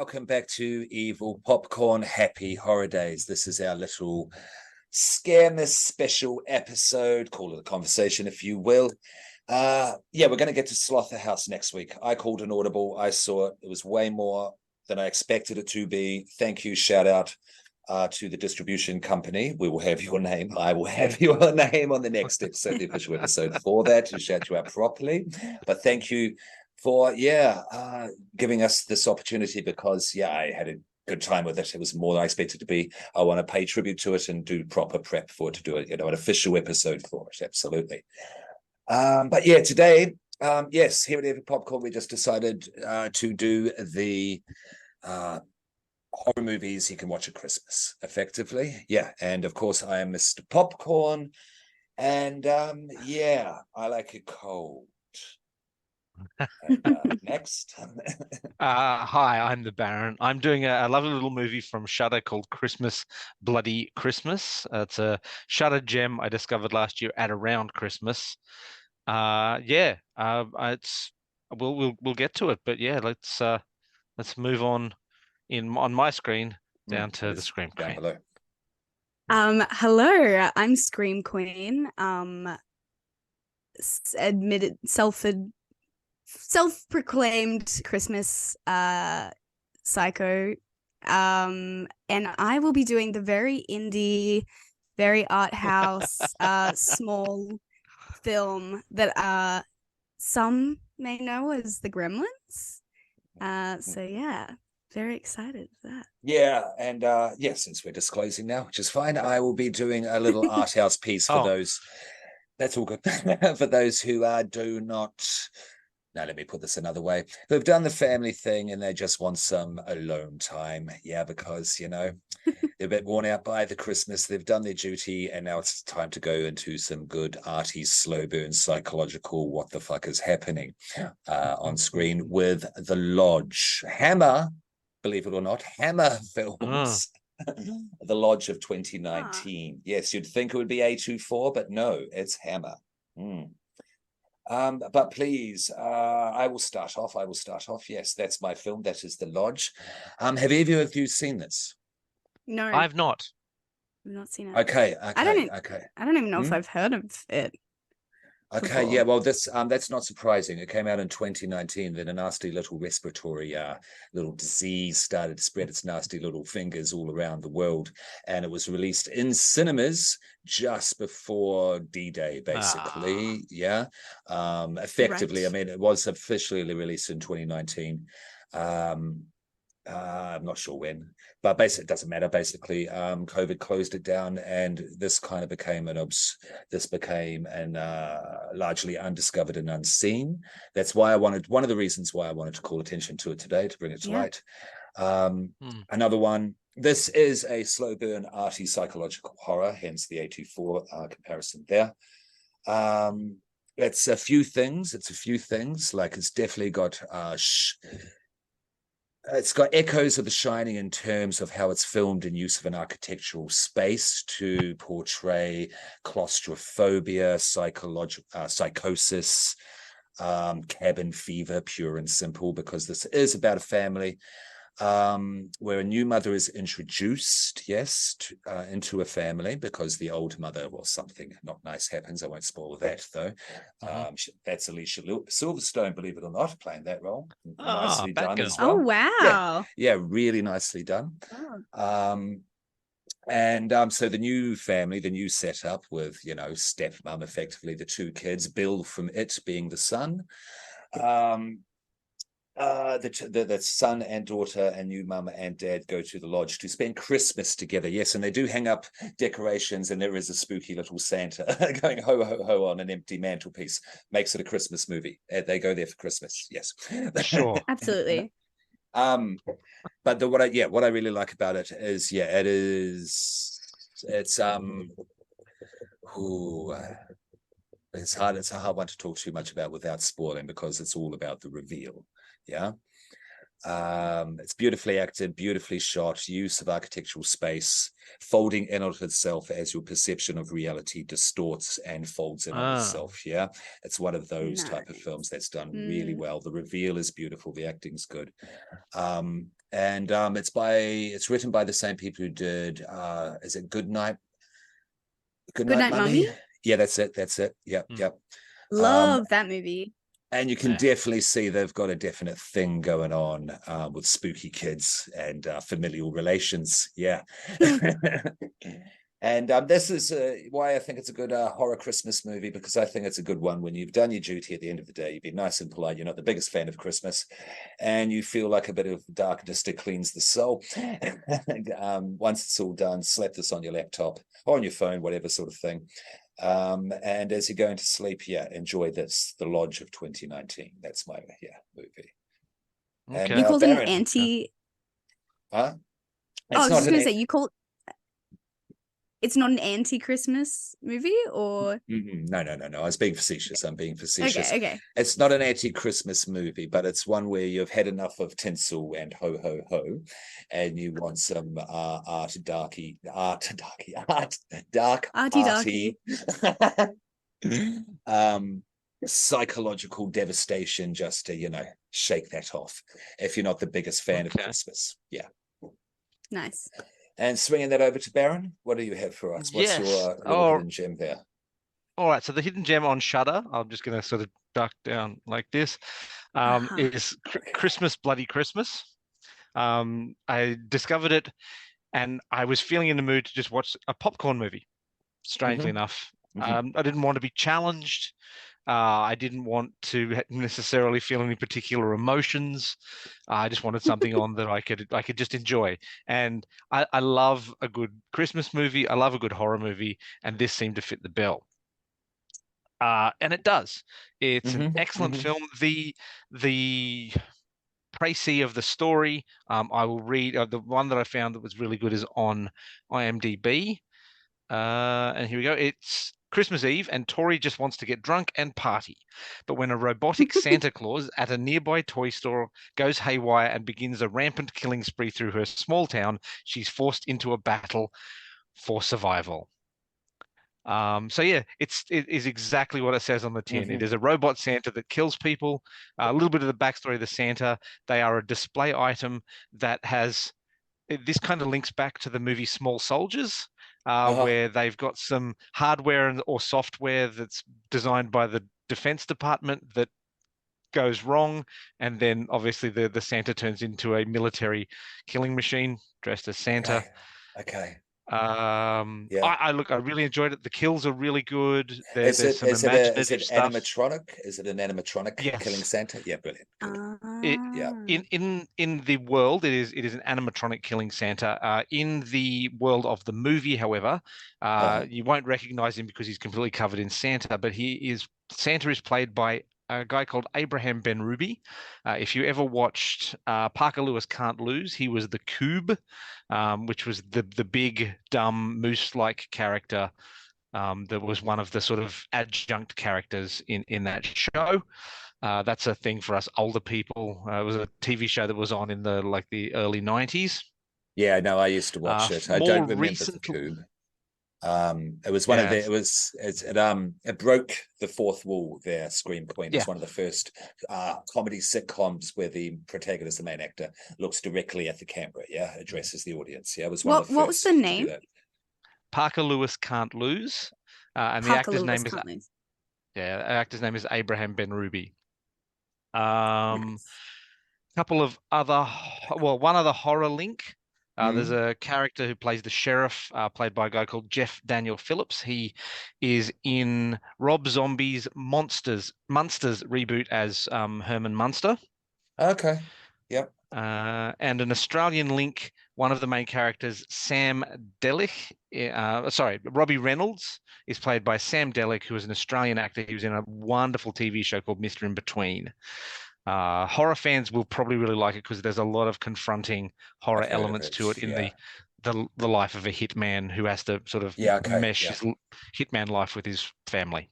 welcome back to Evil Popcorn. Happy Horror Days. This is our little Scaremas special episode. Call it a conversation, if you will. We're going to get to Slaughterhouse next week. I called an audible. I saw it. It was way more than I expected it to be. Thank you. Shout out to the distribution company. We will have your name. I will have your name on the next episode, the official episode for that, to shout you out properly. But thank you for giving us this opportunity, because I had a good time with it. It was more than I expected to be. I want to pay tribute to it and do proper prep for it, to do it, an official episode for it. Absolutely. Today, here at Evil Popcorn, we just decided to do the horror movies you can watch at Christmas, effectively. And of course, I am Mr. Popcorn, and I like it cold. And, next. Hi, I'm the Baron. I'm doing a lovely little movie from Shudder called Christmas Bloody Christmas. It's a Shudder gem I discovered last year at around Christmas. We'll get to it, but let's move on on my screen down to the Scream down Queen. below. Hello, I'm Scream Queen. Self-proclaimed Christmas psycho. And I will be doing the very indie, very art house, small film that some may know as The Gremlins. Very excited for that. Since we're disclosing now, which is fine, I will be doing a little art house piece for those. That's all good. For those who do not. Now, let me put this another way. They've done the family thing and they just want some alone time. Because, they're a bit worn out by the Christmas. They've done their duty, and now it's time to go into some good arty, slow burn, psychological what the fuck is happening on screen with The Lodge. Hammer, believe it or not, Hammer Films. The Lodge of 2019. Yes, you'd think it would be A24, but no, it's Hammer. But please, I will start off. Yes, that's my film. That is The Lodge. Have either of you seen this? No, I've not. I've not seen it. Okay. I don't even know if I've heard of it. Okay, before. well, this that's not surprising. It came out in 2019. Then a nasty little respiratory little disease started to spread its nasty little fingers all around the world, and it was released in cinemas just before D-Day, basically. Effectively, Right. I mean, it was officially released in 2019. I'm not sure when, but basically it doesn't matter. Basically, COVID closed it down, and this kind of became an largely undiscovered and unseen. That's why one of the reasons why I wanted to call attention to it today, to bring it to light. Another one. This is a slow burn, arty, psychological horror, hence the A24 comparison there. It's a few things. Like, it's definitely got it's got echoes of The Shining in terms of how it's filmed in use of an architectural space to portray claustrophobia, psychosis, cabin fever, pure and simple, because this is about a family where a new mother is introduced, into a family, because the old mother, something not nice happens. I won't spoil that, though. That's Alicia Silverstone, believe it or not, playing that role. Nicely done as well. Oh, wow. Really nicely done. So the new family, the new setup with, stepmom, effectively the two kids, Bill from It being the son. The son and daughter and new mum and dad go to the lodge to spend Christmas together. Yes, and they do hang up decorations, and there is a spooky little Santa going ho ho ho on an empty mantelpiece. Makes it a Christmas movie. They go there for Christmas. Yes, Sure, absolutely. But what I really like about it is it's a hard one to talk too much about without spoiling, because it's all about the reveal. It's beautifully acted, beautifully shot, use of architectural space, folding in on itself as your perception of reality distorts and folds in on itself. It's one of those type of films that's done really well. The reveal is beautiful, the acting's good. and it's written by the same people who did is it Goodnight Mummy? Yeah, that's it. Yep. Love that movie. And you can definitely see they've got a definite thing going on with spooky kids and familial relations. Yeah. And this is why I think it's a good horror Christmas movie, because I think it's a good one when you've done your duty at the end of the day. You've been nice and polite. You're not the biggest fan of Christmas, and you feel like a bit of darkness to cleanse the soul. Once it's all done, slap this on your laptop or on your phone, whatever sort of thing. And as you're going to sleep, enjoy this, The Lodge of 2019. That's my movie. Okay. And, you called it an anti. Huh? I was just going to say, you called. It's not an anti-Christmas movie, or no. I was being facetious. I'm being facetious. Okay. It's not an anti-Christmas movie, but it's one where you've had enough of tinsel and ho ho ho, and you want some arty. Psychological devastation, just to shake that off. If you're not the biggest fan of Christmas, nice. And swinging that over to Baron, what do you have for us? What's your little hidden gem there? All right, so the hidden gem on Shudder, I'm just going to sort of duck down like this, is Christmas Bloody Christmas. I discovered it, and I was feeling in the mood to just watch a popcorn movie, strangely enough. I didn't want to be challenged. I didn't want to necessarily feel any particular emotions. I just wanted something on that I could just enjoy. And I love a good Christmas movie. I love a good horror movie, and this seemed to fit the bill. And it does. It's an excellent film. The précis of the story, I will read. The one that I found that was really good is on IMDb. And here we go. It's Christmas Eve, and Tori just wants to get drunk and party. But when a robotic Santa Claus at a nearby toy store goes haywire and begins a rampant killing spree through her small town, she's forced into a battle for survival. So yeah, it is exactly what it says on the tin. It is a robot Santa that kills people. A little bit of the backstory of the Santa. They are a display item that has. This kind of links back to the movie Small Soldiers, where they've got some hardware or software that's designed by the Defense Department that goes wrong, and then obviously the Santa turns into a military killing machine dressed as Santa. Okay. I really enjoyed it. The kills are really good. Is it animatronic? Is it an animatronic killing Santa? Yeah, brilliant. In the world, it is an animatronic killing Santa. In the world of the movie, however, you won't recognize him because he's completely covered in Santa. But Santa is played by a guy called Abraham Benrubi. If you ever watched Parker Lewis Can't Lose, he was the Coob, which was the big, dumb, moose-like character that was one of the sort of adjunct characters in that show. That's a thing for us older people. It was a TV show that was on in the early 90s. Yeah, no, I used to watch it. I don't remember the Coob. It was one of the. It broke the fourth wall there. Scream Queen. It's one of the first comedy sitcoms where the protagonist, the main actor, looks directly at the camera. Addresses the audience. It was one of the first. What was the name? Parker Lewis Can't Lose, and the actor's name is. Yeah, the actor's name is Abraham Benrubi. Couple of one other horror link. There's a character who plays the sheriff, played by a guy called Jeff Daniel Phillips. He is in Rob Zombie's Munsters reboot as Herman Munster. Okay. Yep. And an Australian link, one of the main characters, Sam Delic. Robbie Reynolds is played by Sam Delic, who is an Australian actor. He was in a wonderful TV show called Mr. In Between. Horror fans will probably really like it because there's a lot of confronting horror elements to it in the life of a hitman who has to sort of mesh his hitman life with his family.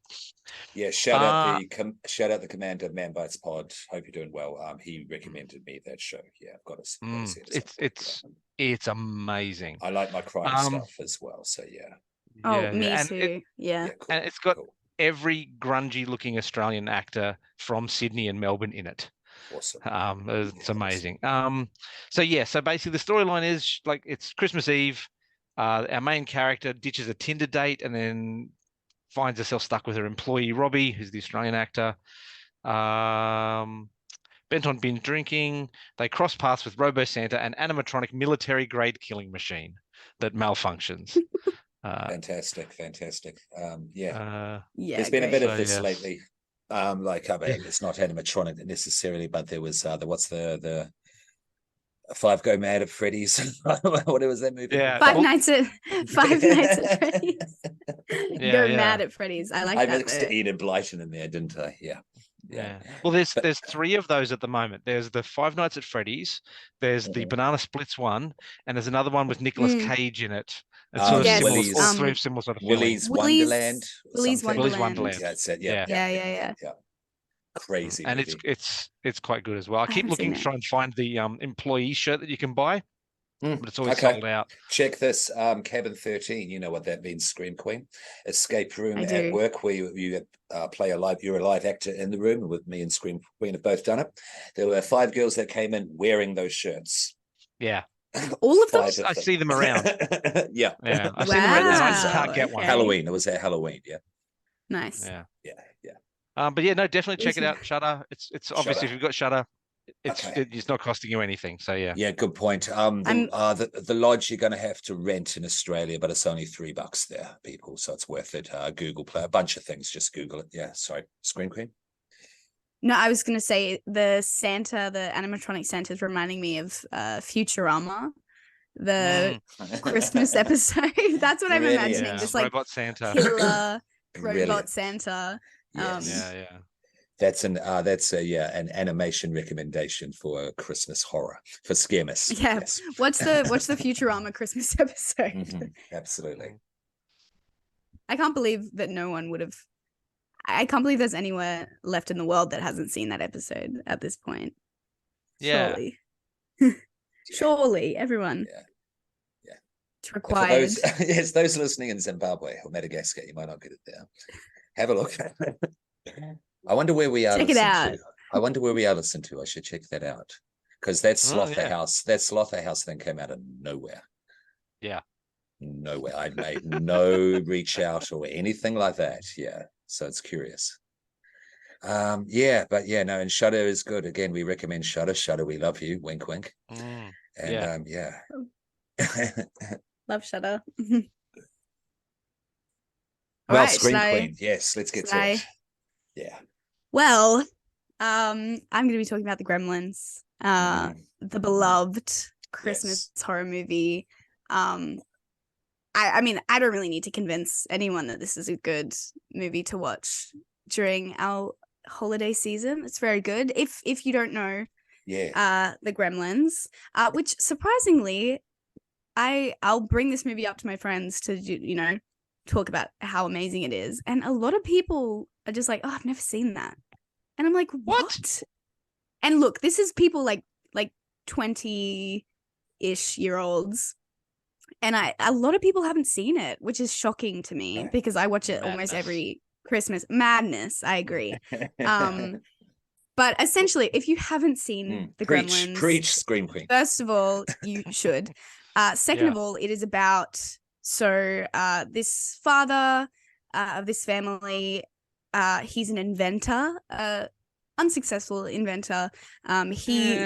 Yeah, shout out the commander, Man Bites Pod. Hope you're doing well. He recommended me that show. Yeah, I've got to see it. It's amazing. I like my crime stuff as well. So yeah. Oh, me too. Cool, and it's got every grungy looking Australian actor from Sydney and Melbourne in it. Awesome. It's amazing. So basically the storyline is like it's Christmas Eve. Our main character ditches a Tinder date and then finds herself stuck with her employee Robbie, who's the Australian actor. Bent on binge drinking, they cross paths with Robo Santa, an animatronic military-grade killing machine that malfunctions. Fantastic. Yeah, There's been a bit of this yes. lately. It's not animatronic necessarily, but there was what's the Five Go Mad at Freddy's? What was that movie? Yeah. Five Nights at Freddy's. Yeah, Go yeah. mad at Freddy's. I like I that. mixed Enid Blyton in there, didn't I? Yeah. Well, there's 3 of those at the moment. There's the Five Nights at Freddy's, there's the Banana Splits one, and there's another one with Nicolas Cage in it. It's sort of Yes. similar, Willie's- all 3 of similar sort of feeling. Willy's Wonderland. or Willy's something. Willy's Wonderland. Wonderland. Yeah, that's it. Yeah. Yeah. Crazy. And movie. it's quite good as well. I keep haven't looking seen to it. try and find the employee shirt that you can buy, but it's always Okay. sold out. Check this Cabin 13. You know what that means, Scream Queen. Escape room I at do. work where you play you're a live actor in the room, and with me and Scream Queen have both done it. There were 5 girls that came in wearing those shirts. Yeah. All of them? 5 of I them. see them around. Yeah. Yeah. I've seen them around and I just Wow, can't get one. okay. Halloween. It was at Halloween. Yeah. Nice. Yeah. Yeah. But yeah, no, definitely check it Awesome. out. Shudder. It's obviously Shudder. if you've got Shudder, Okay. it's not costing you anything. So yeah. Yeah, good point. The lodge you're going to have to rent in Australia, but it's only $3 there, people, so it's worth it. Google Play, a bunch of things. Just Google it. Yeah, sorry, Scream Queen. No, I was going to say the animatronic Santa is reminding me of Futurama, the Christmas episode. That's what I'm Really? imagining. Yeah. Just like Robot Santa. killer Brilliant. robot Santa. Yes. Yeah. That's an animation recommendation for Christmas horror for Scaremas. Yeah. Yes. What's the Futurama Christmas episode? Mhm, absolutely. I can't believe that no one would have. I can't believe there's anywhere left in the world that hasn't seen that episode at this point. Yeah. Surely. Surely, everyone. Yeah. It's For required. those listening in Zimbabwe or Madagascar, you might not get it there. Have a look. I wonder where we are. Check it out. I wonder where we are listened to. I should check that out because that Slaughter yeah. House, that Slaughter House thing came out of nowhere. Yeah. Nowhere. I made no reach out or anything like that. Yeah. So it's curious. And Shudder is good. Again, we recommend Shudder. Shudder, we love you. Wink, wink. And yeah. Love Shudder. Well, Alright, Scream Queen. Yes, let's get to it. Yeah. Well, I'm going to be talking about the Gremlins, the beloved Christmas horror movie. I mean, I don't really need to convince anyone that this is a good movie to watch during our holiday season. It's very good. If you don't know, the Gremlins, which surprisingly, I'll bring this movie up to my friends to talk about how amazing it is, and a lot of people are just like, "Oh, I've never seen that," and I'm like, "What?" And look, this is people like 20-ish year olds. And a lot of people haven't seen it, which is shocking to me because I watch it almost every Christmas. Madness, I agree. But essentially, if you haven't seen the Gremlins, preach, Scream Queen. First of all, you should. Second of all, it is about this father of this family. He's an inventor, unsuccessful inventor. He's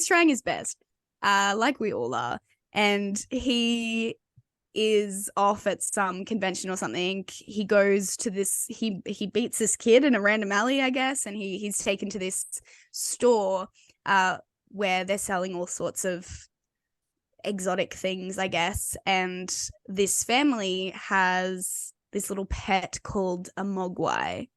trying his best. Like we all are, and he is off at some convention or something. He goes to this. He beats this kid in a random alley, I guess, and he's taken to this store where they're selling all sorts of exotic things, I guess. And this family has this little pet called a mogwai.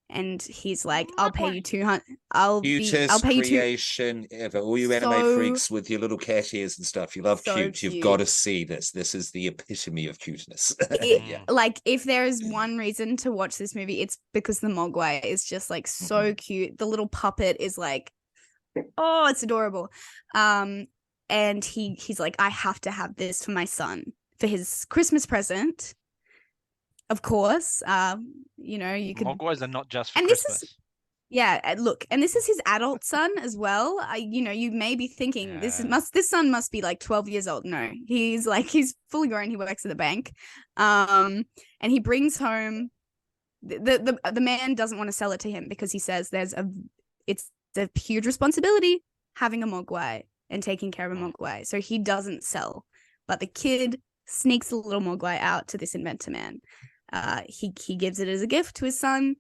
And he's like, "I'll pay you 200. I'll pay you creation ever. All you anime freaks with your little cat ears and stuff. You love cute. You've got to see this. This is the epitome of cuteness. Like, if there is one reason to watch this movie, it's because the mogwai is just like so cute. The little puppet is like, oh, it's adorable. And he's like, I have to have this for my son for his Christmas present. Of course, you could. Mogwais are not just for and Christmas. This is Yeah, look, and this is his adult son as well. You may be thinking this son must be like 12 years old. No, he's fully grown. He works at the bank, and he brings home the man doesn't want to sell it to him because he says it's a huge responsibility having a mogwai and taking care of a mogwai, so he doesn't sell. But the kid sneaks a little mogwai out to this inventor man. He gives it as a gift to his son.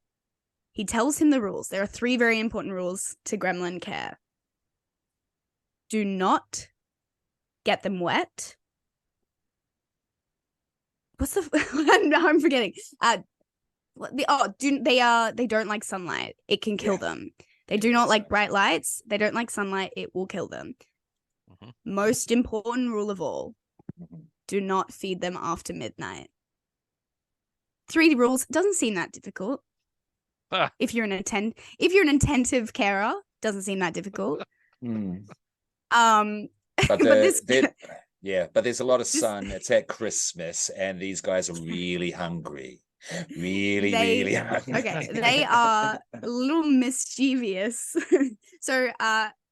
He tells him the rules. There are 3 very important rules to gremlin care. Do not get them wet. What's the I'm forgetting. They don't like sunlight. It can kill them. They do not like bright lights. They don't like sunlight. It will kill them. Most important rule of all. Do not feed them after midnight. 3 rules. Doesn't seem that difficult. If you're an attentive carer, doesn't seem that difficult. But there's a lot of sun. It's at Christmas, and these guys are really hungry. Really hungry. Okay, they are a little mischievous. So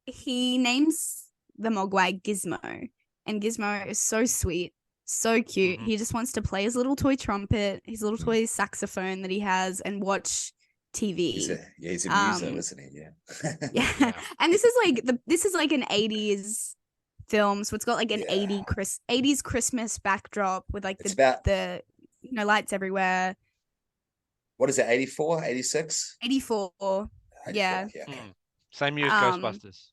he names the mogwai Gizmo, and Gizmo is so sweet, so cute. He just wants to play his little toy trumpet, his little toy saxophone that he has, and watch TV. He's a muso, isn't he? Yeah. And this is like an 80s film, so it's got like an 80s Christmas backdrop with like the lights everywhere. What is it, 84, 86? 84. Yeah. Same year as Ghostbusters.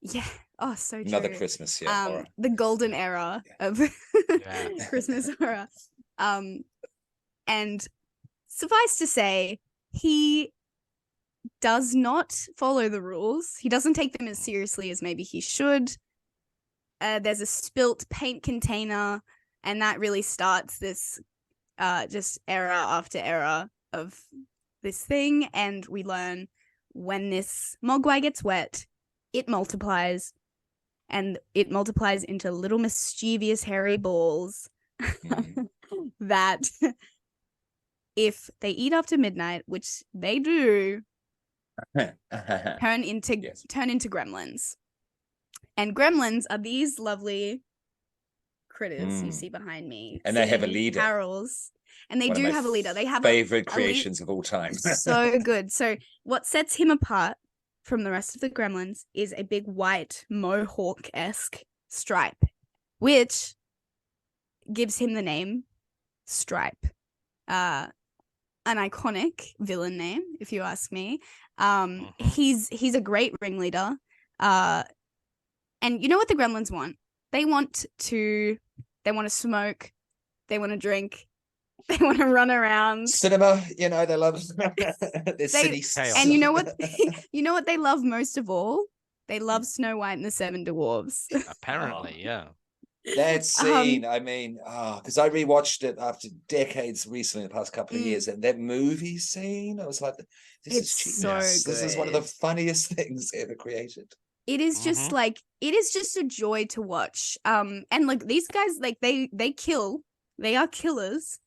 Yeah. Oh, so true. Another Christmas, the golden era of Christmas horror. And suffice to say, he does not follow the rules. He doesn't take them as seriously as maybe he should. There's a spilt paint container, and that really starts this just era after era of this thing. And we learn when this mogwai gets wet, it multiplies, and it multiplies into little mischievous hairy balls that if they eat after midnight, which they do, turn into gremlins. And gremlins are these lovely critters you see behind me. And they have a leader. Carols. And they do have a leader. They have favorite creations of all time. So good. So what sets him apart from the rest of the gremlins is a big white mohawk-esque stripe, which gives him the name Stripe. An iconic villain name, if you ask me. He's a great ringleader. And you know what the gremlins want? They want to smoke, they want to drink, they want to run around. Cinema, they love their city. And you know what they love most of all? They love Snow White and the 7 Dwarves. Apparently, yeah. That scene, because I rewatched it after decades recently, the past couple of years, and that movie scene, I was like, this is genius. This is one of the funniest things ever created. It is just it is just a joy to watch. And like these guys, like they kill, they are killers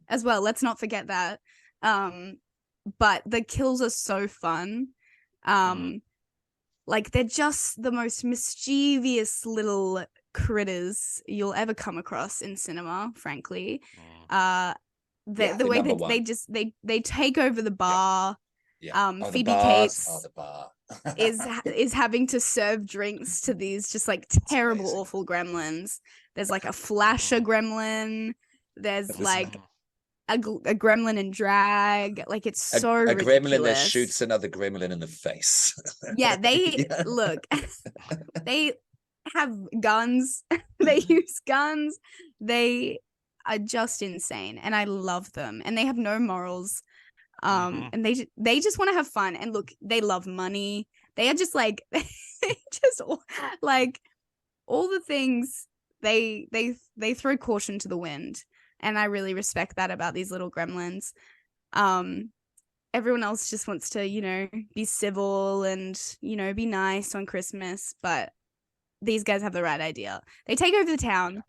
as well. Let's not forget that. But the kills are so fun. Like they're just the most mischievous little critters you'll ever come across in cinema, frankly. The way that they take over the bar. Phoebe Cates the bar. is having to serve drinks to these just like terrible, awful gremlins. There's like a flasher gremlin. There's like a gremlin in drag. Like it's so ridiculous. Gremlin that shoots another gremlin in the face. Yeah, look. They have guns. They use guns. They are just insane, and I love them. And they have no morals. And they just want to have fun. And look, they love money. They are just like just like all the things they throw caution to the wind. And I really respect that about these little gremlins. Everyone else just wants to, be civil and, be nice on Christmas, but these guys have the right idea. They take over the town.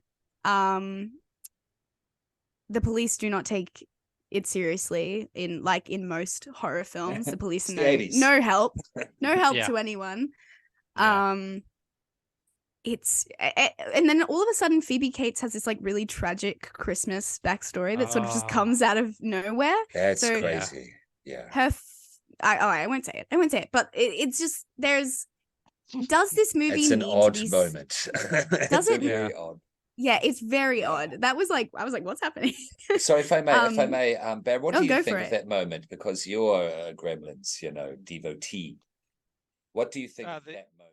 The police do not take it seriously in most horror films. The police It's are the 80s. no help Yeah. to anyone. Yeah. And then all of a sudden Phoebe Cates has this like really tragic Christmas backstory that sort of just comes out of nowhere. That's So crazy. Yeah. I won't say it, but it's just does this movie It's an need odd to be moment. Does it? Very odd. Yeah, it's very Yeah. odd. That was like, I was like, what's happening? So if I may, Bear, what do you go think for of it. that moment? Because you're a Gremlins, devotee. What do you think of that moment?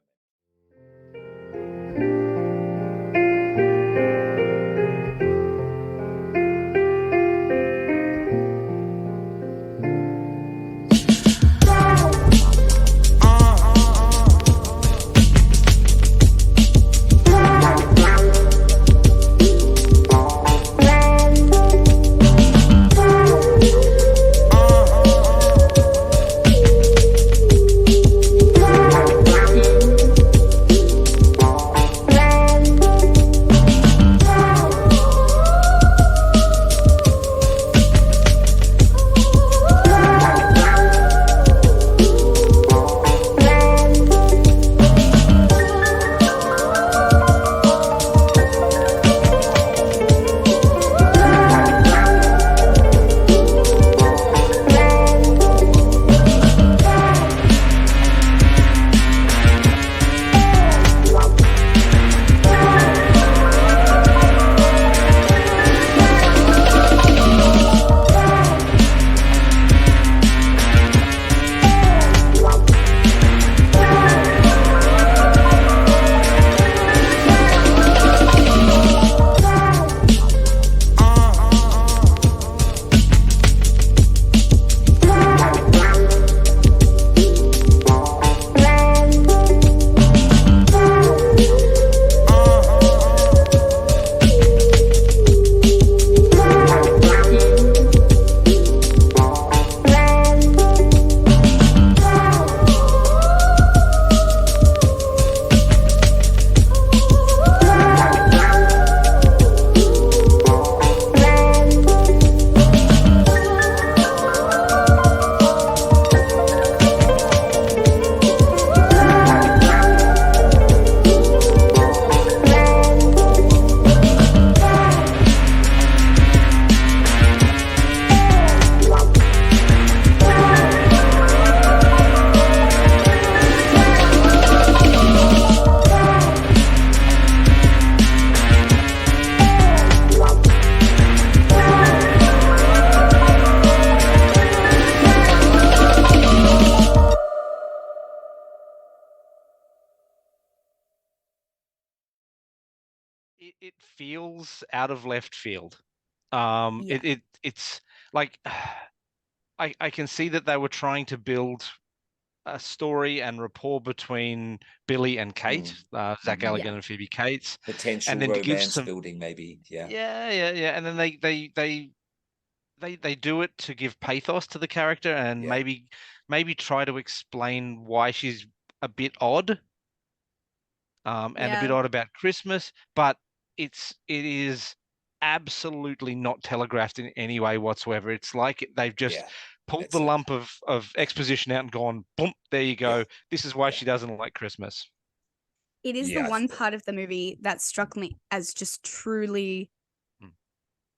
It feels out of left field. Yeah. It's like I can see that they were trying to build a story and rapport between Billy and Kate, Zach Mhm. Galligan and Phoebe Cates, Potential and then to give romance some building, maybe. Yeah. yeah, and then they do it to give pathos to the character and Yeah. maybe try to explain why she's a bit odd, and a bit Yeah. odd about Christmas, but it is absolutely not telegraphed in any way whatsoever. It's like they've just Yeah. pulled That's the it. lump of exposition out and gone, boom, there you go. Yeah. This is why Yeah. she doesn't like Christmas. It is Yeah, the one part of the movie that struck me as just truly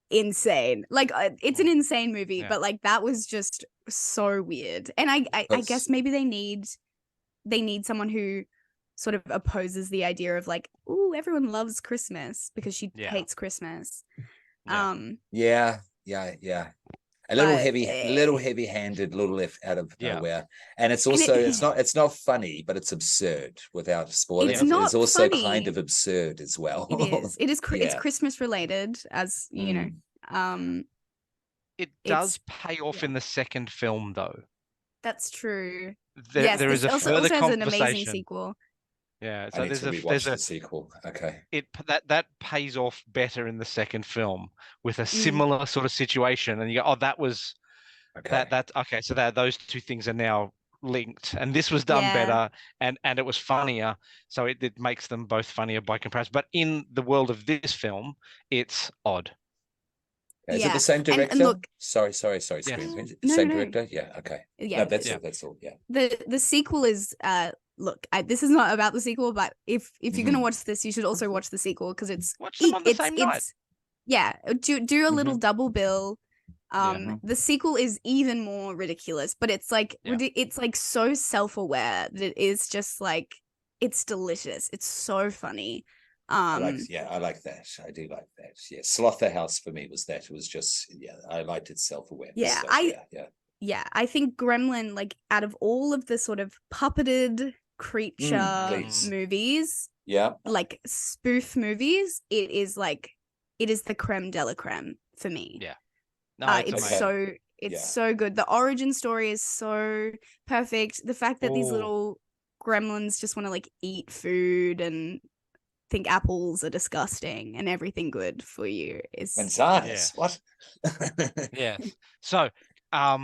insane. Like it's an insane movie, Yeah. but like that was just so weird. And I guess maybe they need someone who sort of opposes the idea of like, oh, everyone loves Christmas because she Yeah. hates Christmas. Yeah. Yeah. A little heavy-handed, little left out of Yeah. nowhere, and it's also it's not funny, but it's absurd without spoiling. It's not also funny. kind of absurd as well. It is it's Yeah. Christmas related, as you know. It does pay off in the second film, though. That's true. There is a also further has an amazing conversation. sequel. Yeah, I so need to rewatch the sequel. Okay. that pays off better in the second film with a similar sort of situation, and you go, oh, that was okay. that okay, so that those two things are now linked, and this was done better, and it was funnier, so it makes them both funnier by comparison. But in the world of this film, it's odd. Is it Yeah. the same director? And look, sorry, Yes. Scream. No, Same no. director? Yeah, okay. yeah, No, that's Yeah. all. That's all. Yeah. the sequel is look, this is not about the sequel, but if you're gonna watch this, you should also watch the sequel because it's Watch them on the same night. yeah, do a little double bill. Yeah. The sequel is even more ridiculous, but it's like Yeah. it's like so self-aware that it is just like it's delicious. It's so funny. I like that. I do like that. Yeah. Slaughterhouse for me was that. It was just, I liked its self-awareness. Yeah, So, yeah, I think Gremlin, like out of all of the sort of puppeted creature please. movies, Yeah. like spoof movies, it is the creme de la creme for me. Yeah. No, it's amazing. So good. The origin story is so perfect. The fact that these Ooh. little gremlins just want to like eat food and think apples are disgusting and everything good for you is Gonzalez. What? Yeah. So, a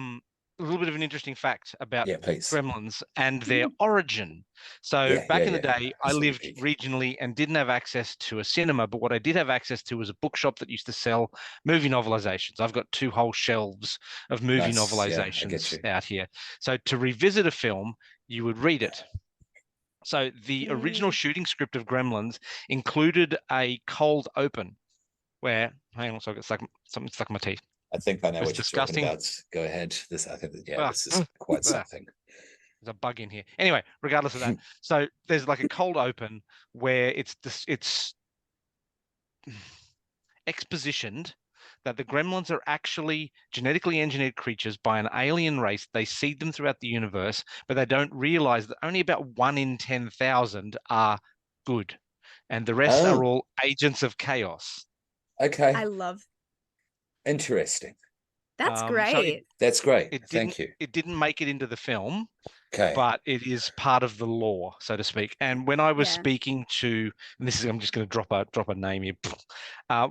little bit of an interesting fact about please. Gremlins and their origin. So back in the day, I lived regionally and didn't have access to a cinema, but what I did have access to was a bookshop that used to sell movie novelizations. I've got 2 whole shelves of movie novelizations out here. So to revisit a film, you would read it. So the original shooting script of Gremlins included a cold open where, hang on, so I got something stuck in my teeth. I think I know what disgusting. you're talking about. Go ahead. This is quite something. There's a bug in here. Anyway, regardless of that, so there's like a cold open where it's expositioned that the gremlins are actually genetically engineered creatures by an alien race. They seed them throughout the universe, but they don't realize that only about 1 in 10,000 are good, and the rest are all agents of chaos. Okay. I love. Interesting. That's great. That's great. Thank you. It didn't make it into the film, okay, but it is part of the lore, so to speak. And when I was speaking to, and this is, I'm just going to drop a name here.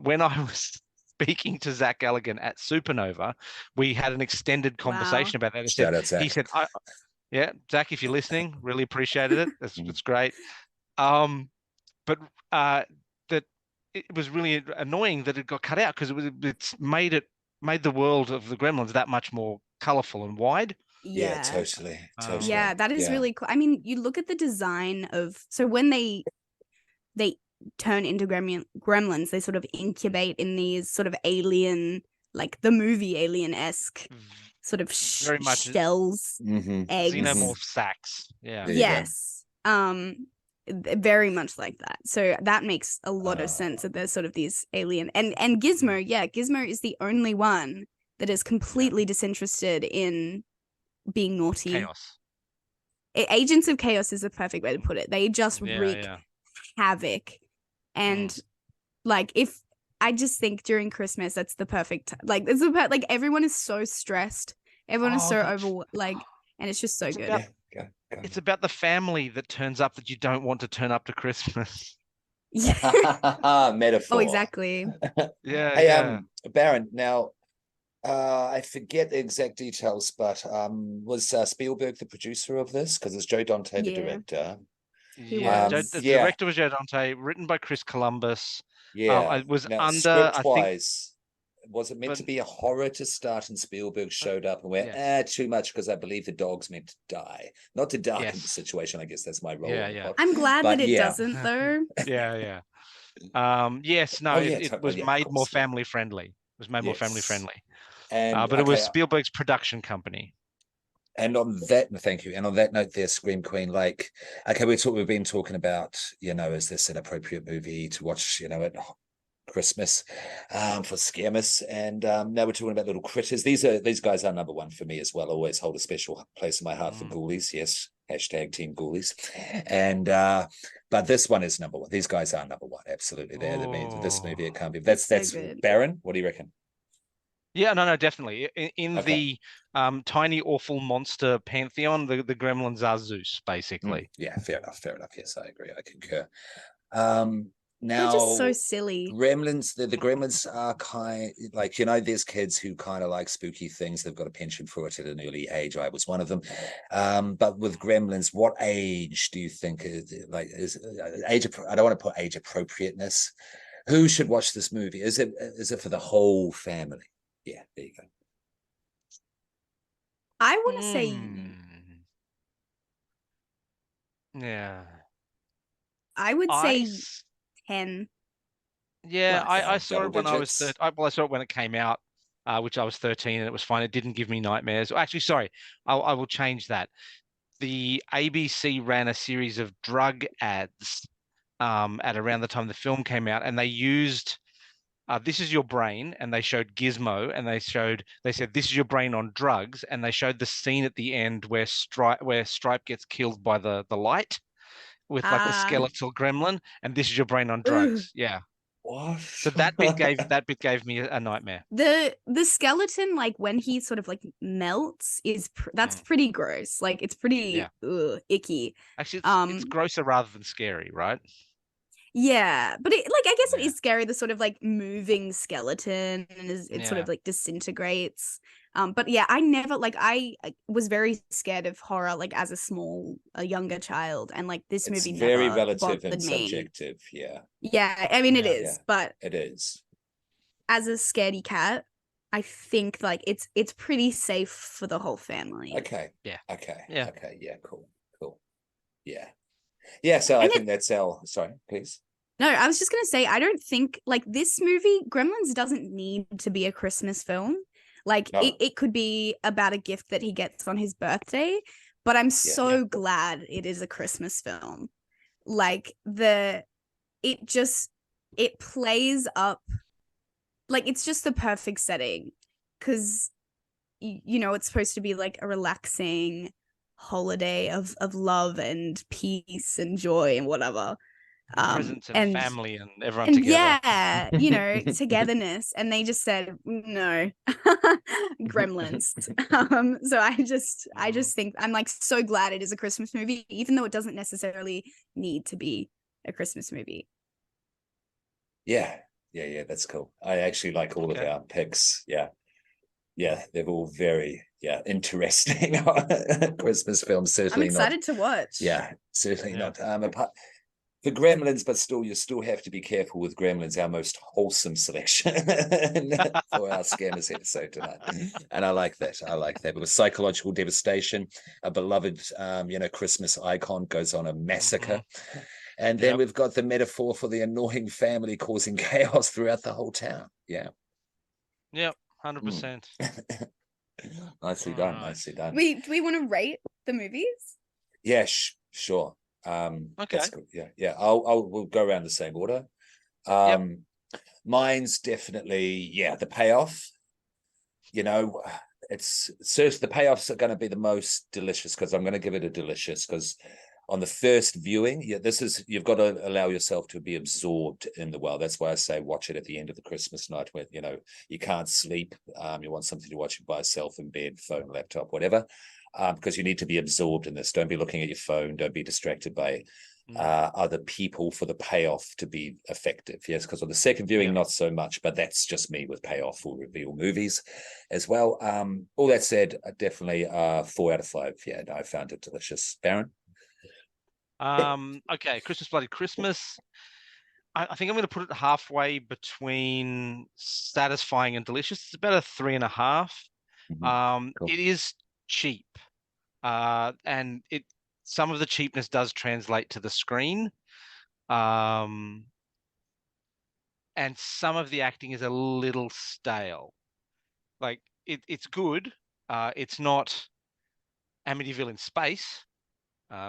When I was speaking to Zach Galligan at Supernova, we had an extended conversation about that. Shout out, Zach. He said, "Yeah, Zach, if you're listening, really appreciated it. That's great." But that it was really annoying that it got cut out because it's made the world of the Gremlins that much more colorful and wide. Yeah, totally. Yeah, that is really cool. I mean, you look at the design of, so when they turn into gremlins, they sort of incubate in these sort of alien, like the movie Alien-esque sort of very much shells, eggs, xenomorph sacks. Yeah. Yes. Very much like that. So that makes a lot of sense that there's sort of these alien and Gizmo. Yeah, Gizmo is the only one that is completely disinterested in being naughty. Chaos. Agents of chaos is the perfect way to put it. They just wreak havoc. And like, if I just think during Christmas, that's the perfect, like, it's about, like, everyone is so stressed. Everyone is so and it's just so good. It's about the family that turns up that you don't want to turn up to Christmas. Yeah. Metaphor. Oh, exactly. Hey, Baron, now, I forget the exact details, but was Spielberg the producer of this? Because it's Joe Dante, the director. The director was Joe Dante, written by Chris Columbus. It was script-wise. Was it meant to be a horror to start, and Spielberg showed up and went, too much, because I believe the dog's meant to die. Not to darken the situation, I guess that's my role. I'm glad that it doesn't, though. It was made more family friendly. It was made more family friendly. And, but it was Spielberg's production company. And on that, thank you. And on that note, there, Scream Queen, like, okay, we've been talking about, is this an appropriate movie to watch, at Christmas for Scaremas? And now we're talking about little critters. These guys are number one for me as well. I always hold a special place in my heart for Ghoulies. Yes, hashtag Team Ghoulies. And but this one is number one. These guys are number one. Absolutely, this movie, it can't be. That's so Baron. What do you reckon? Yeah, no, definitely. In the tiny awful monster pantheon, the gremlins are Zeus, basically. Yeah, fair enough. Yes, I agree. I concur. They're Now, just so silly. Gremlins, the Gremlins are kind like, there's kids who kind of like spooky things. They've got a penchant for it at an early age. I was one of them. But with Gremlins, what age do you think is age? I don't want to put age appropriateness. Who should watch this movie? Is it for the whole family? Yeah, there you go. I want to say Yeah. I would I say s- 10 yeah, plus. I saw Double it when I was digits. well, I saw it when it came out, which I was 13, and it was fine. It didn't give me nightmares. Actually, sorry, I will change that. The ABC ran a series of drug ads at around the time the film came out, and they used this is your brain, and they showed Gizmo, and they said this is your brain on drugs, and they showed the scene at the end where Stripe gets killed by the light with like the Ah, skeletal gremlin, and this is your brain on ooh. drugs. Yeah. What? So that bit gave me a nightmare. The skeleton, like when he sort of like melts, that's pretty gross. Like it's pretty Yeah. icky. Actually, it's Um, grosser rather than scary, right? yeah, but I guess it Yeah. is scary. The sort of like moving skeleton, and it sort Yeah. of like disintegrates. But yeah, I never like I was very scared of horror like as a younger child, and like this It's movie very never relative and bothered me. subjective. Yeah, Yeah, I mean it Yeah. is, but it is. as a scaredy cat, I think like it's pretty safe for the whole family. Okay. Yeah. Okay. Yeah. Okay. Yeah. Cool. Cool. Yeah. Yeah. So I And think that's our. Sorry, please. No, I was just gonna say I don't think like this movie, Gremlins doesn't need to be a Christmas film. Like No. it could be about a gift that he gets on his birthday, but I'm so glad it is a Christmas film. Like it plays up like it's just the perfect setting because you know it's supposed to be like a relaxing holiday of love and peace and joy and whatever. Presence and And family and everyone and together. yeah, you know, togetherness. And they just said no, Gremlins. So I just think I'm like so glad it is a Christmas movie, even though it doesn't necessarily need to be a Christmas movie. Yeah. Yeah. Yeah. That's cool. I actually like all of our picks. Yeah. Yeah. They're all very interesting Christmas films. I'm Certainly not. excited to watch. Yeah. Certainly not. Apart for Gremlins, but still, you still have to be careful with Gremlins, our most wholesome selection for our Scammers episode tonight. And I like that. I like that. With psychological devastation, a beloved, Christmas icon goes on a massacre. And then we've got the metaphor for the annoying family causing chaos throughout the whole town. Yeah. Yep. 100%. Nicely done. Nicely done. Do we want to rate the movies? Yeah, sure. Okay. That's good. Yeah. We'll go around the same order. Mine's definitely the payoff. You know, it's the payoffs are going to be the most delicious because I'm going to give it a delicious because on the first viewing, you've got to allow yourself to be absorbed in the world. That's why I say watch it at the end of the Christmas night when you can't sleep. You want something to watch by yourself in bed, phone, laptop, whatever. Because you need to be absorbed in this. Don't be looking at your phone. Don't be distracted by other people for the payoff to be effective. Yes, because on the second viewing, not so much, but that's just me with payoff or reveal movies as well. All that said, definitely 4 out of 5. Yeah, no, I found it delicious. Baron? Okay, Christmas Bloody Christmas. I think I'm going to put it halfway between satisfying and delicious. It's about a 3.5. Cool. It is cheap, and some of the cheapness does translate to the screen, and some of the acting is a little stale. Like it's good. It's not Amityville in space,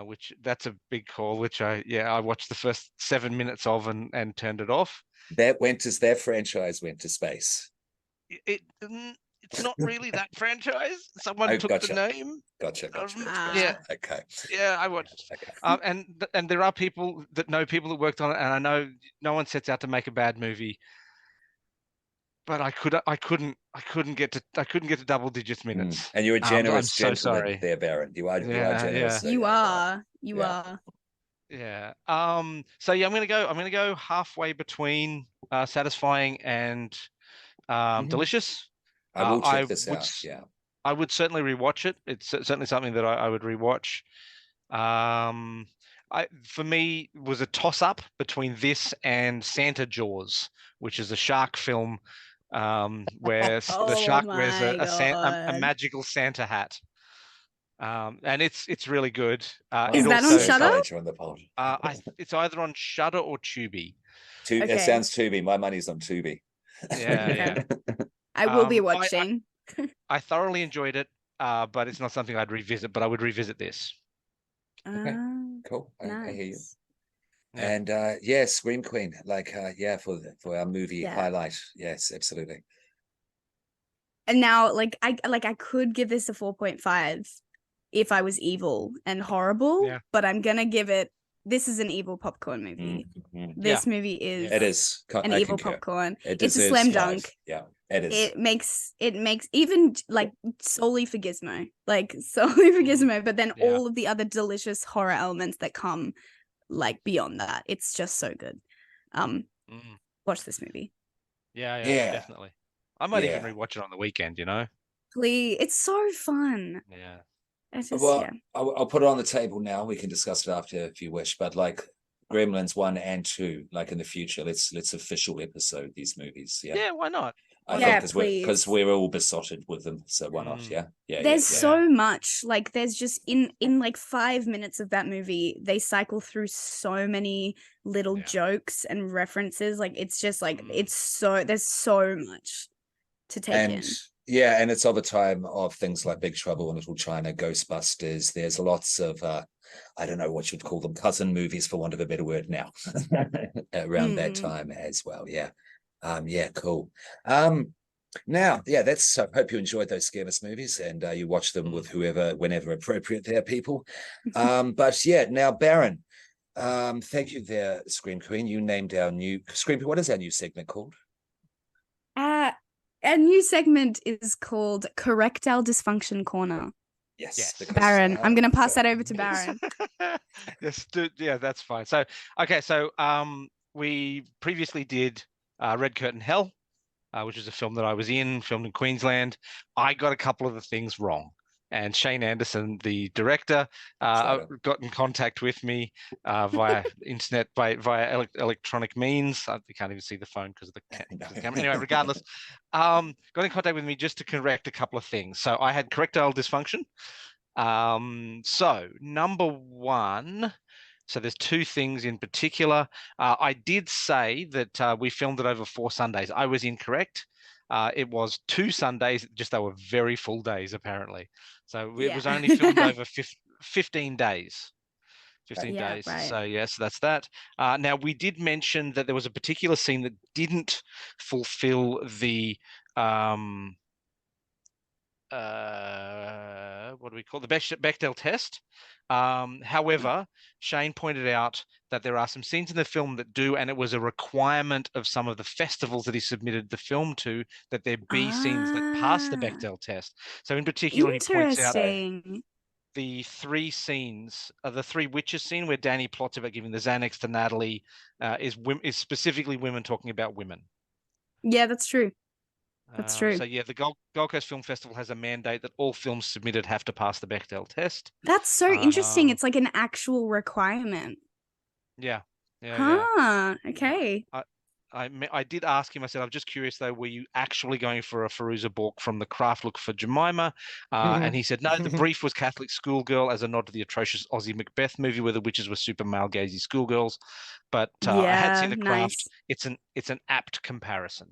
which that's a big call. Which I watched the first 7 minutes of and turned it off. That franchise went to space. It's not really that franchise. Someone took the name. Gotcha. Yeah. Okay. Yeah, I watched. Okay. And there are people that know people that worked on it, and I know no one sets out to make a bad movie. But I couldn't get to double digits minutes. And you're a generous I'm so gentleman sorry. there, Baron. You are generous. Yeah. You are. You are. Yeah. So I'm gonna go halfway between satisfying and delicious. I will check this out. Yeah. I would certainly rewatch it. It's certainly something that I would rewatch. for me, was a toss-up between this and Santa Jaws, which is a shark film where the Oh shark wears my a God. magical Santa hat. And it's really good. Wow, Is It that also, on Shudder? college on the pod. it's either on Shudder or Tubi. It Okay. sounds Tubi. My money's on Tubi. Yeah, Okay. yeah. I will be I watching. thoroughly enjoyed it, but it's not something I'd revisit. But I would revisit this. Okay, cool. I hear you. Nice. Yeah. And Scream Queen, for our movie Yeah. highlight. Yes, absolutely. And now, I could give this a 4.5 if I was evil and horrible, Yeah. but I'm gonna give it. This is an evil popcorn movie. Mhm. This movie is It is. an I evil concur. popcorn. It It's a deserves slam 5. dunk. Yeah, it is. It makes even like solely for Gizmo, like solely for Gizmo, but then Yeah. all of the other delicious horror elements that come like beyond that. It's just so good. Mm. Watch this movie. Yeah, Yeah. definitely. I might even Yeah. rewatch it on the weekend. You know. Please, it's so fun. Yeah. It's just Well, I'll put it on the table now. We can discuss it after if you wish. But like Gremlins 1 and 2, like in the future, let's official episode these movies. Yeah. Yeah. Why not? I Yeah, think please. because we're all besotted with them. So why not? Mm. Yeah. Yeah. There's yeah. so much, like there's just in like 5 minutes of that movie, they cycle through so many little Yeah. jokes and references. Like it's just like Mm. there's so much to take in. Yeah, and it's of a time of things like Big Trouble in Little China, Ghostbusters. There's lots of I don't know what you'd call them, cousin movies for want of a better word now. Around that time as well. Yeah. Cool. Now, that's I hope you enjoyed those Scaremas movies and you watch them with whoever, whenever appropriate there, people. But yeah, now Baron, thank you there, Scream Queen. You named our new Scream Queen. What is our new segment called? A new segment is called Correctile Dysfunction Corner. Yes. Yes. Baron, I'm going to pass that over to Baron. Yes, yeah, that's fine. So, okay, we previously did Red Curtain Hell, which is a film that I was filmed in Queensland. I got a couple of the things wrong. And Shane Anderson, the director, got in contact with me via internet, via electronic means. You can't even see the phone because of the camera. Anyway, regardless, got in contact with me just to correct a couple of things. So I had correctile dysfunction. So number one, so there's 2 things in particular. I did say that we filmed it over 4 Sundays. I was incorrect. It was 2 Sundays, just they were very full days, apparently. So it was only filmed over 15 days. 15 days. Right. So, yes, that's that. Now, we did mention that there was a particular scene that didn't fulfill the what do we call the Bechdel test? However, Shane pointed out that there are some scenes in the film that do, and it was a requirement of some of the festivals that he submitted the film to, that there be scenes that pass the Bechdel test. So in particular, he points out the 3 scenes, the 3 witches scene where Danny plots about giving the Xanax to Natalie is specifically women talking about women. Yeah, that's true. That's true. So yeah, the Gold Coast Film Festival has a mandate that all films submitted have to pass the Bechdel test. That's so interesting. It's like an actual requirement. Yeah. Okay. I did ask him. I said, I'm just curious though, were you actually going for a Fairuza Balk from the craft look for Jemima? And he said, no, the brief was Catholic schoolgirl as a nod to the atrocious Aussie Macbeth movie where the witches were super male gazy schoolgirls. But I had seen the craft. It's an apt comparison.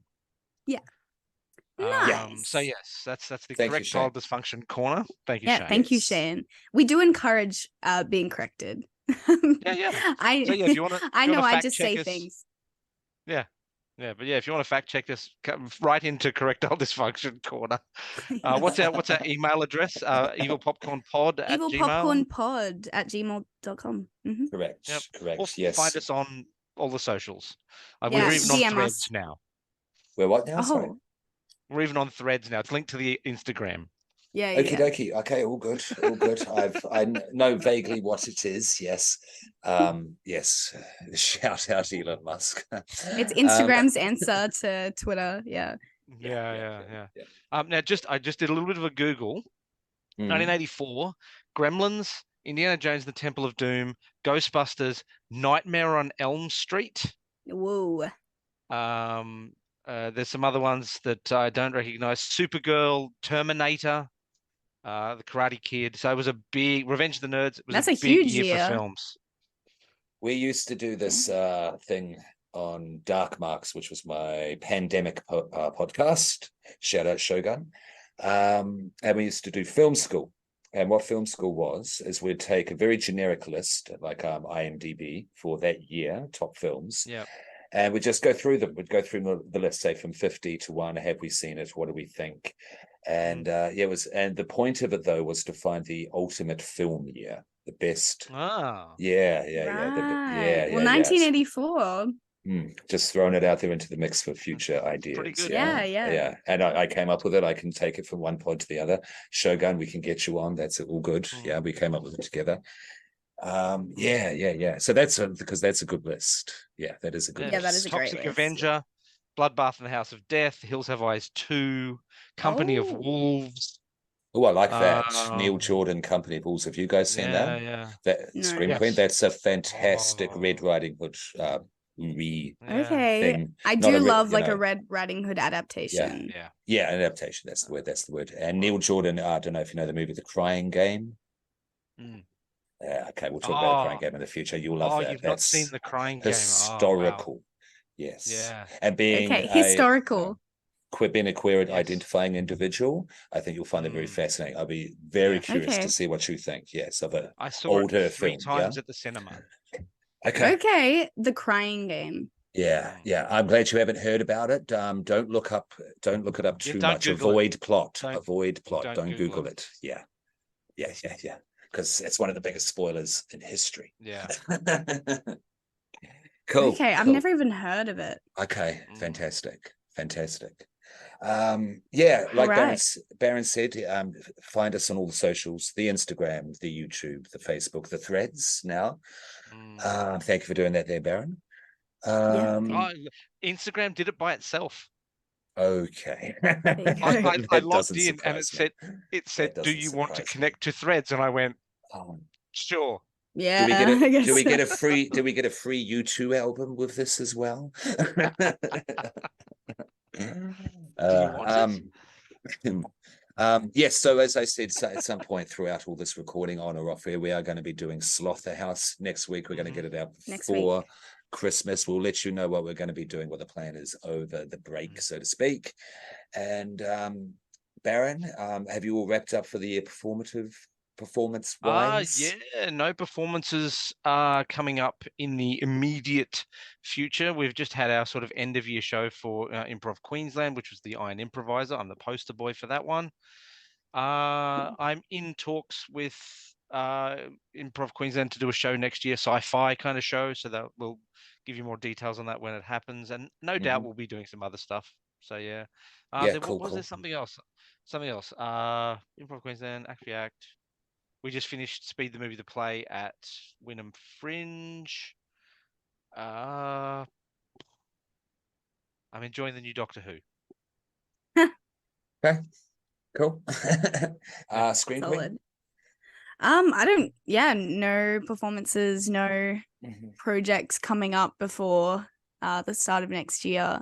Yeah. Nice. So yes, that's the correctile dysfunction corner. Thank you, Shane. Thank you, Shane. We do encourage being corrected. Yeah. If you want to, I know I just say things. Yeah. But yeah, if you want to fact check this, come right into correctile dysfunction corner. What's our email address? evilpopcornpod@gmail. evilpopcornpod@gmail.com. Mm-hmm. Correct. Yep. Correct. Or Yes. Find us on all the socials. We're even DM on Threads us. now. We're what now? Sorry. We're even on Threads now. It's linked to the Instagram. Yeah. Okie dokie. Okay, all good. All good. I know vaguely what it is. Yes. Yes. Shout out Elon Musk. It's Instagram's answer to Twitter. Yeah. Now I just did a little bit of a Google. 1984, Gremlins Indiana Jones and the Temple of Doom, Ghostbusters, Nightmare on Elm Street. Whoa. There's some other ones that I don't recognize. Supergirl, Terminator, The Karate Kid. So it was a big Revenge of the Nerds. It was That's a a big huge year year. for films. We used to do this thing on Dark Marks, which was my pandemic podcast. Shout out Shogun. And we used to do film school. And what film school was is we'd take a very generic list, like IMDb for that year, top films. Yeah. And we'd just go through them. We'd go through the list, say from 50 to 1. Have we seen it? What do we think? And it was, and the point of it though was to find the ultimate film year, the best. Ah. Yeah. Well, 1984. Just throwing it out there into the mix for future ideas. Pretty good. Yeah. And I came up with it. I can take it from one pod to the other. Shogun, we can get you on. That's all good. Yeah, we came up with it together. So that's because that's a good list. Yeah, that is a good list. Yeah, that is a great Toxic list. Avenger, Bloodbath and the House of Death, Hills Have Eyes 2, Company of Wolves. Oh, I like that. Neil Jordan, Company of Wolves. Have you guys seen that? Yeah. That No. Scream Queen. That's a fantastic Red Riding Hood Okay. thing. I Not do a love like a Red Riding Hood adaptation. Yeah, an adaptation. That's the word. And Neil Jordan, I don't know if you know the movie The Crying Game. Okay, we'll talk about The Crying Game in the future. You'll love that. You've not seen The Crying Game. Historical. Wow. Yes. Yeah. And being historical. Being a queer identifying individual, I think you'll find it very fascinating. I'll be very curious to see what you think. Yes, of an older it 3 film. times at the cinema. Okay. The Crying Game. Yeah. I'm glad you haven't heard about it. Don't look it up too much. Google Avoid plot. Don't Don't Google it. Yeah. Because it's one of the biggest spoilers in history. Yeah. Cool. Okay, I've never even heard of it. Okay, fantastic. Like Baron said, find us on all the socials, the Instagram, the YouTube, the Facebook, the Threads now. Thank you for doing that there, Baron. Instagram did it by itself. Okay. I logged in and it said, do you want to connect to Threads? And I went, sure. Yeah. Do we get a free U2 album with this as well? Yes, so as I said, at some point throughout all this recording on or off air, we are going to be doing Slaughterhouse next week. We're going to get it out before Christmas. We'll let you know what we're going to be doing, what the plan is over the break, so to speak. And Baron, have you all wrapped up for the year performance-wise? No performances are coming up in the immediate future. We've just had our sort of end-of-year show for Improv Queensland, which was the Iron Improviser. I'm the poster boy for that one. I'm in talks with Improv Queensland to do a show next year, sci-fi kind of show, so that we'll give you more details on that when it happens, and no doubt we'll be doing some other stuff. So was there something else? Improv Queensland, Act React. We just finished Speed the Movie the Play at Wynnum Fringe. I'm enjoying the new Doctor Who. Okay, cool. Screen Queen. No performances, no projects coming up before the start of next year.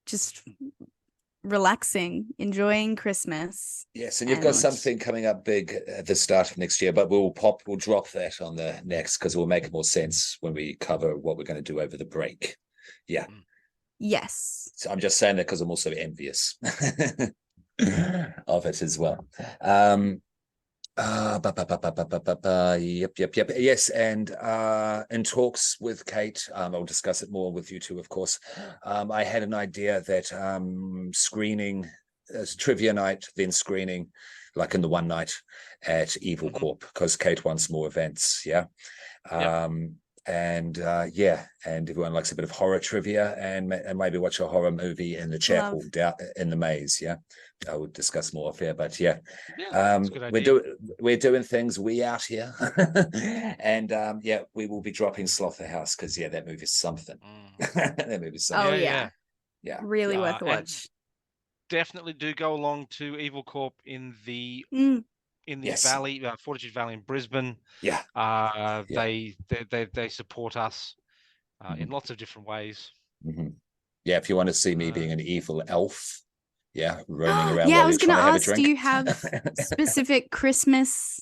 Just relaxing, enjoying Christmas. Yes, and you've got something coming up big at the start of next year, but we'll drop that on the next because it will make more sense when we cover what we're going to do over the break. Yeah. Yes. So I'm just saying that because I'm also envious of it as well. Yep. Yes, and in talks with Kate, I'll discuss it more with you too, of course. I had an idea that screening as trivia night, then screening like in the one night at Evil Corp, because Kate wants more events. And everyone likes a bit of horror trivia and maybe watch a horror movie in the chapel down in the maze. I would discuss more here, but we're doing things out here. And we will be dropping Slaughterhouse because that movie's something. That movie's something. Oh yeah. Really worth a watch. Definitely do go along to Evil Corp in the in the Yes. valley, Fortitude Valley in Brisbane. Yeah. They support us in lots of different ways. Yeah, if you want to see me being an evil elf, roaming around Yeah, while I was you're gonna trying to have a ask, drink. do you have specific Christmas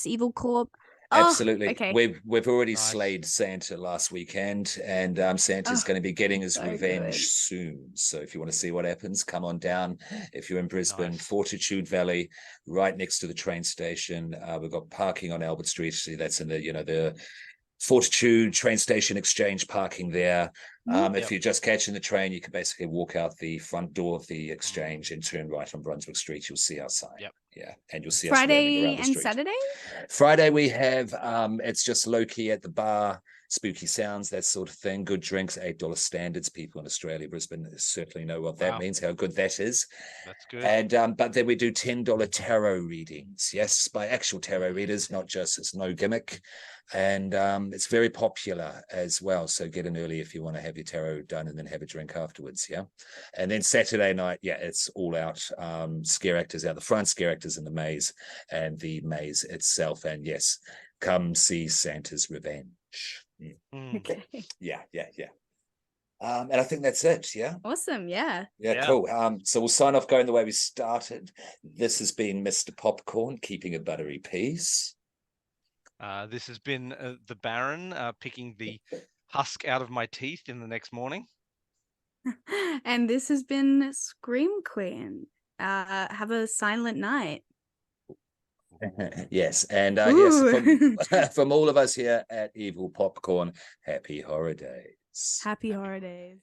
Evil Corp? Oh, Absolutely. okay. We've already Nice. slayed Santa last weekend, and Santa's going to be getting his so revenge good. soon. So if you want to see what happens, come on down. If you're in Brisbane, Nice. Fortitude Valley, right next to the train station. We've got parking on Albert Street. See, that's in the Fortitude train station exchange parking there. If you're just catching the train, you can basically walk out the front door of the exchange and turn right on Brunswick Street. You'll see our sign. Yeah, and you'll see us roaming Friday around the and street. Saturday? Friday we have it's just low key at the bar, spooky sounds, that sort of thing. Good drinks, $8 standards. People in Australia, Brisbane certainly know what that means, how good that is. That's good. And but then we do $10 tarot readings. Yes, by actual tarot readers, not just, it's no gimmick. And it's very popular as well. So get in early if you want to have your tarot done and then have a drink afterwards. Yeah. And then Saturday night, it's all out. Scare actors out the front, scare actors in the maze and the maze itself. And yes, come see Santa's Revenge. Okay. Yeah. And I think that's it. Yeah. Awesome. Yeah. Yeah, cool. So we'll sign off going the way we started. This has been Mr. Popcorn, keeping a buttery peace. This has been the Baron picking the husk out of my teeth in the next morning. And this has been Scream Queen. Have a silent night. Yes, and yes, from all of us here at Evil Popcorn, happy horror days. Happy horror days.